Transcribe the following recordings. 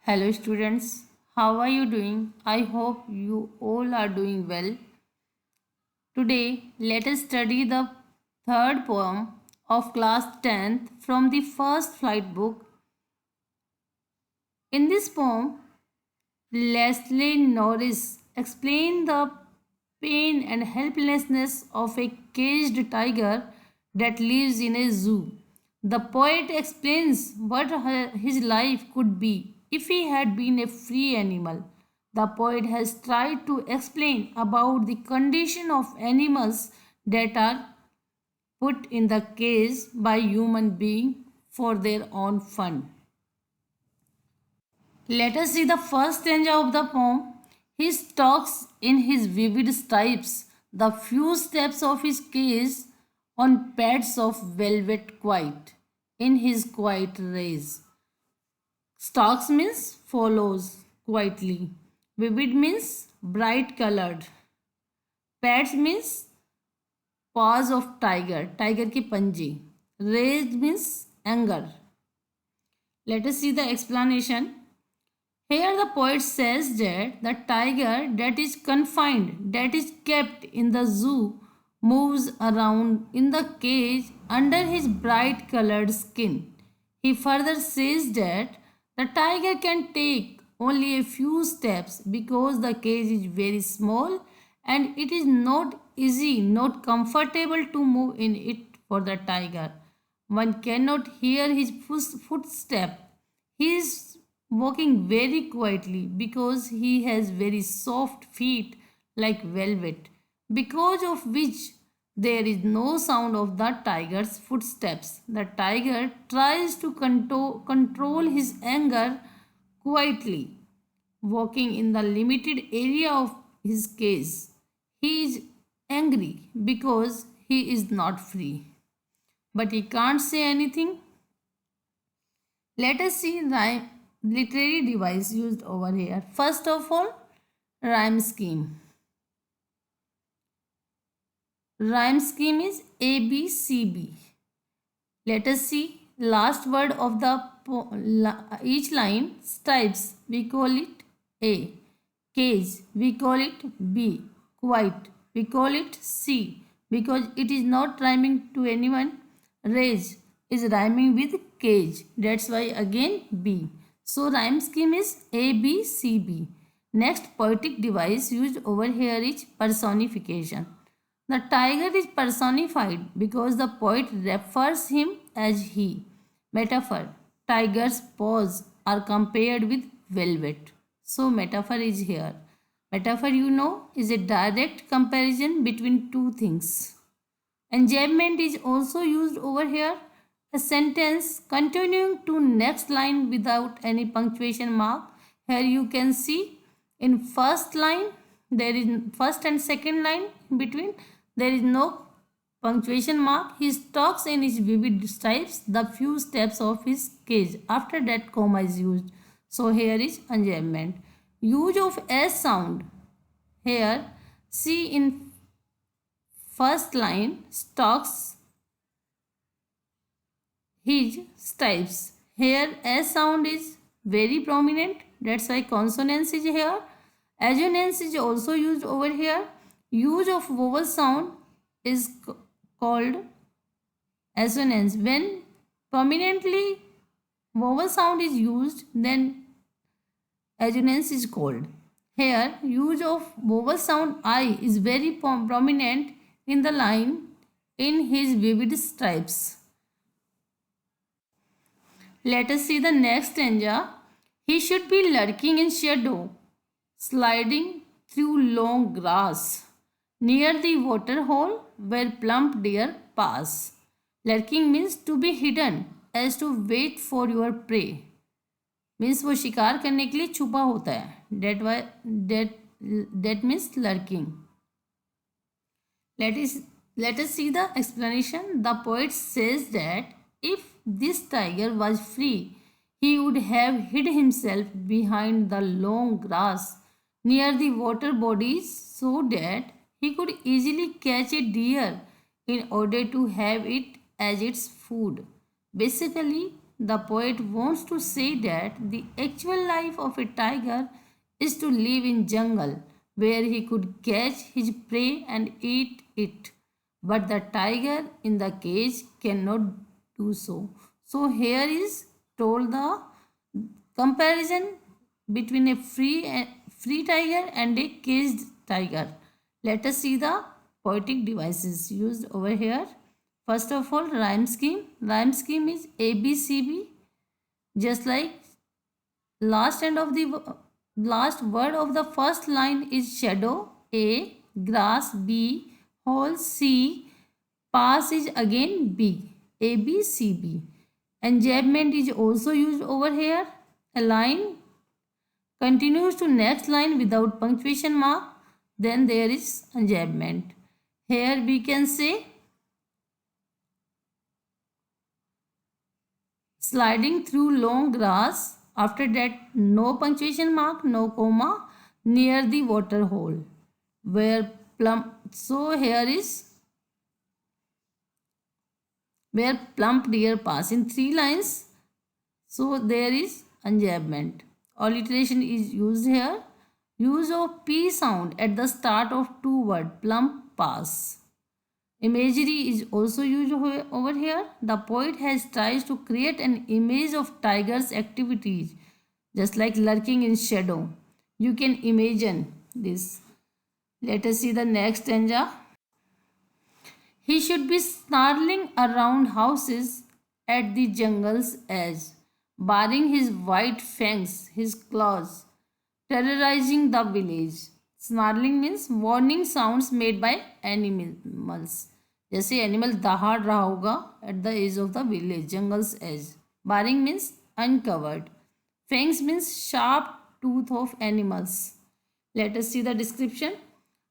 Hello students, how are you doing? I hope you all are doing well. Today, let us study the third poem of class 10th from the first flight book. In this poem, Leslie Norris explained the pain and helplessness of a caged tiger that lives in a zoo. The poet explains what his life could be if he had been a free animal. The poet has tried to explain about the condition of animals that are put in the cage by human beings for their own fun. Let us see the first stanza of the poem. He stalks in his vivid stripes the few steps of his cage on pads of velvet quiet in his quiet race. Stalks means follows quietly. Vivid means bright colored. Pads means paws of tiger, tiger के पंजे. Rage means anger. Let us see the explanation. Here the poet says that the tiger that is confined, that is kept in the zoo, moves around in the cage under his bright colored skin. He further says that the tiger can take only a few steps because the cage is very small and it is not easy, not comfortable to move in it for the tiger. One cannot hear his footstep. He is walking very quietly because he has very soft feet like velvet, because of which there is no sound of the tiger's footsteps. The tiger tries to control his anger quietly, walking in the limited area of his cage. He is angry because he is not free, but he can't say anything. Let us see rhyme literary device used over here. First of all, rhyme scheme. Rhyme scheme is ABCB. Let us see last word of the each line. Stripes, we call it A. Cage, we call it B. Quiet, we call it C because it is not rhyming to anyone. Rage is rhyming with cage. That's why again B. So rhyme scheme is A, B, C, B. Next poetic device used over here is personification. The tiger is personified because the poet refers him as he. Metaphor. Tiger's paws are compared with velvet. So metaphor is here. Metaphor, you know, is a direct comparison between two things. Enjambment is also used over here. A sentence continuing to next line without any punctuation mark. Here you can see in first line, there is first and second line in between, there is no punctuation mark. He stalks in his vivid stripes the few steps of his cage. After that comma is used. So here is enjambment. Use of S sound. Here see in first line stalks his stripes. Here S sound is very prominent. That's why consonance is here. Assonance is also used over here. Use of vowel sound is called assonance. When prominently vowel sound is used, then assonance is called. Here, use of vowel sound I is very prominent in the line in his vivid stripes. Let us see the next stanza. He should be lurking in shadow, sliding through long grass, near the water hole where plump deer pass. Lurking means to be hidden, as to wait for your prey. Means वो शिकार करने के लिए छुपा होता है. That means lurking. Let us see the explanation. The poet says that if this tiger was free, he would have hid himself behind the long grass near the water bodies so that he could easily catch a deer in order to have it as its food. Basically, the poet wants to say that the actual life of a tiger is to live in jungle where he could catch his prey and eat it. But the tiger in the cage cannot do so. So here is told the comparison between a free tiger and a caged tiger. Let us see the poetic devices used over here. First of all, rhyme scheme. Rhyme scheme is ABCB. Just like last end of the last word of the first line is shadow, A, grass, B, hole, C, pass is again B, A, B, C, B. Enjambment is also used over here. A line continues to next line without punctuation mark, then there is enjambment. Here we can say sliding through long grass, after that no punctuation mark, no comma, near the water hole where so here is where plump deer pass in 3 lines, so there is enjambment. Alliteration is used here. Use of P sound at the start of two words, plump, pass. Imagery is also used over here. The poet has tried to create an image of tiger's activities, just like lurking in shadow. You can imagine this. Let us see the next stanza. He should be snarling around houses at the jungle's edge, baring his white fangs, his claws, terrorizing the village. Snarling means warning sounds made by animals. जैसे animal दहाड़ रहा होगा at the edge of the village, jungle's edge. Baring means uncovered. Fangs means sharp tooth of animals. Let us see the description.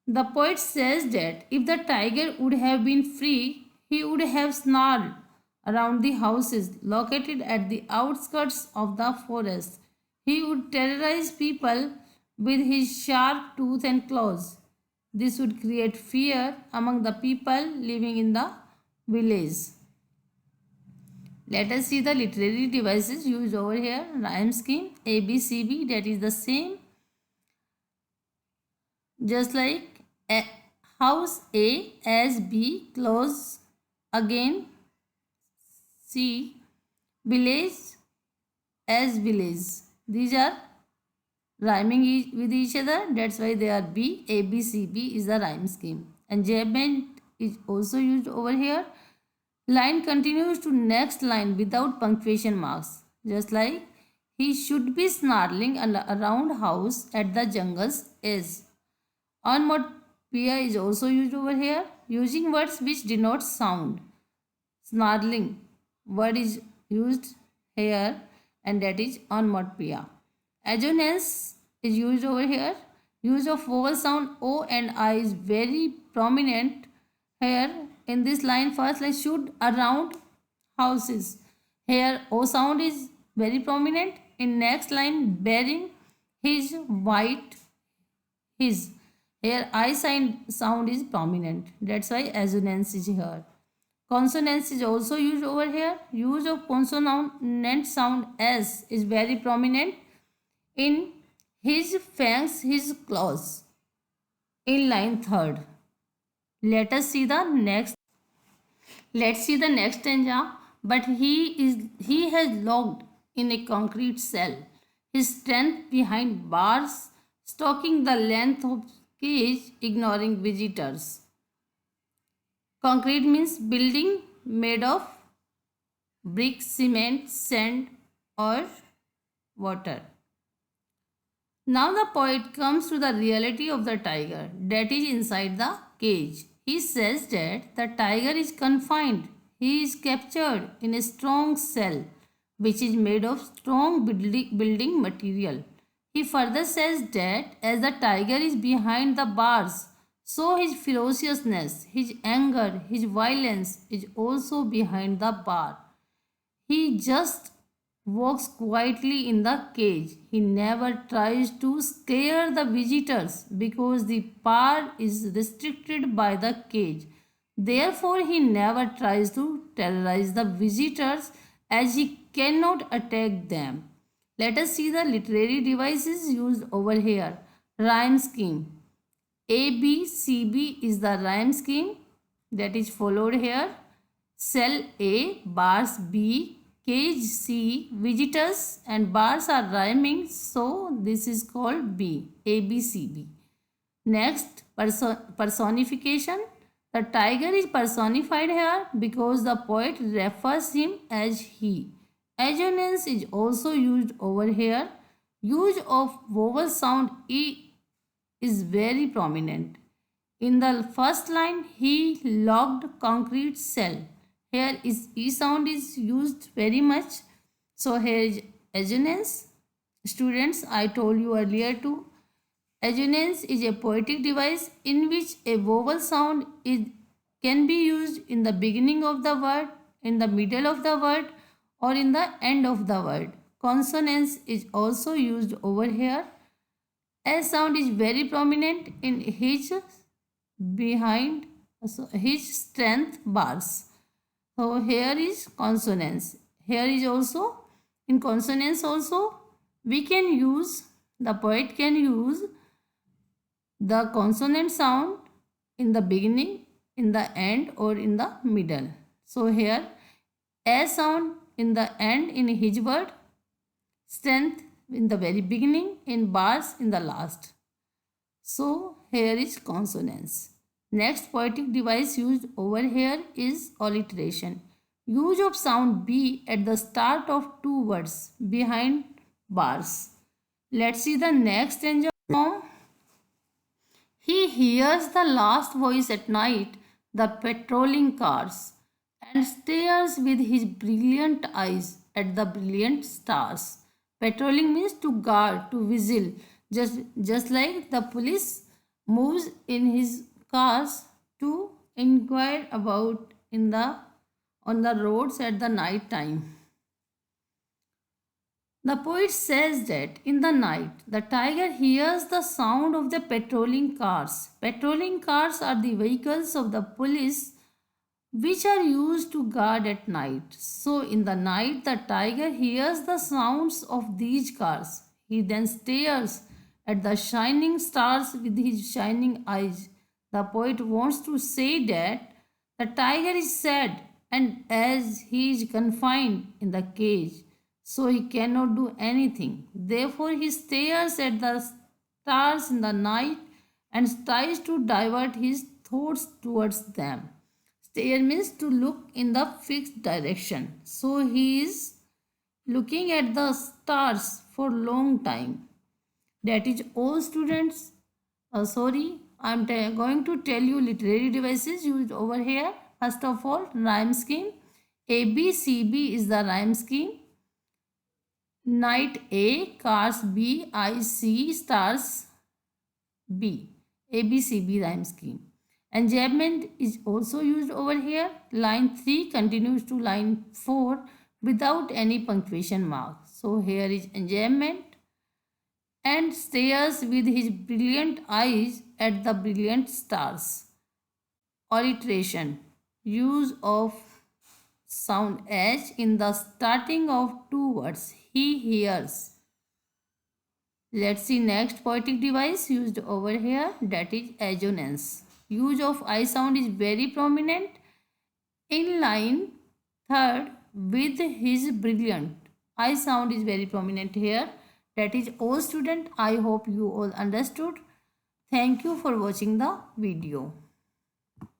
The poet says that if the tiger would have been free, he would have snarled around the houses located at the outskirts of the forest. He would terrorize people with his sharp tooth and claws. This would create fear among the people living in the village. Let us see the literary devices used over here. Rhyme scheme ABCB, that is the same. Just like house A as B, close again C, village as village. These are rhyming with each other, that's why they are B. A, B, C, B is the rhyme scheme. Enjambment is also used over here. Line continues to next line without punctuation marks, just like he should be snarling around house at the jungle's edge. Onomatopoeia is also used over here, using words which denote sound. Snarling word is used here, and that is onomatopoeia. Assonance is used over here. Use of vowel sound O and I is very prominent here in this line. First line, should around houses. Here O sound is very prominent. In next line, bearing his white his. Here I sound is prominent. That's why assonance is here. Consonance is also used over here. Use of consonant sound S is very prominent. In his fangs, his claws. In line 3rd. Let's see the next stanza. But he has locked in a concrete cell. His strength behind bars, stalking the length of cage, ignoring visitors. Concrete means building made of brick, cement, sand or water. Now the poet comes to the reality of the tiger that is inside the cage. He says that the tiger is confined. He is captured in a strong cell which is made of strong building material. He further says that as the tiger is behind the bars, so his ferociousness, his anger, his violence is also behind the bar. He just walks quietly in the cage. He never tries to scare the visitors because the bar is restricted by the cage. Therefore, he never tries to terrorize the visitors as he cannot attack them. Let us see the literary devices used over here. Rhyme scheme. A, B, C, B is the rhyme scheme that is followed here. Cell A, bars B, cage C, visitors, and bars are rhyming, so this is called B, A, B, C, B. Next, personification. The tiger is personified here because the poet refers him as he. Assonance is also used over here. Use of vowel sound E is very prominent. In the first line, he locked concrete cell. Here is E sound is used very much. So here is assonance. Students, I told you earlier too. Assonance is a poetic device in which a vowel sound can be used in the beginning of the word, in the middle of the word, or in the end of the word. Consonance is also used over here. S sound is very prominent in his behind his strength bars. So here is consonance. Here is also in consonance also we can use, the poet can use the consonant sound in the beginning, in the end, or in the middle. So here A sound in the end in his word, strength in the very beginning, in bars in the last. So here is consonance. Next poetic device used over here is alliteration. Use of sound B at the start of two words behind bars. Let's see the next stanza form. He hears the last voice at night, the patrolling cars, and stares with his brilliant eyes at the brilliant stars. Patrolling means to guard, to vigil, just like the police moves in his cars to inquire about on the roads at the night time. The poet says that in the night, the tiger hears the sound of the patrolling cars. Patrolling cars are the vehicles of the police which are used to guard at night. So, in the night, the tiger hears the sounds of these cars. He then stares at the shining stars with his shining eyes. The poet wants to say that the tiger is sad and as he is confined in the cage, so he cannot do anything. Therefore, he stares at the stars in the night and tries to divert his thoughts towards them. Stare means to look in the fixed direction. So he is looking at the stars for long time. That is all, students. I am going to tell you literary devices used over here. First of all, rhyme scheme. A, B, C, B is the rhyme scheme. Night A, cars B, I, C, stars B. A, B, C, B rhyme scheme. Enjambment is also used over here. Line 3 continues to line 4 without any punctuation mark. So here is enjambment. And stares with his brilliant eyes at the brilliant stars. Alliteration. Use of sound H in the starting of two words. He hears. Let's see next poetic device used over here, that is assonance. Use of I sound is very prominent in line 3rd with his brilliant. I sound is very prominent here. That is all, student. I hope you all understood. Thank you for watching the video.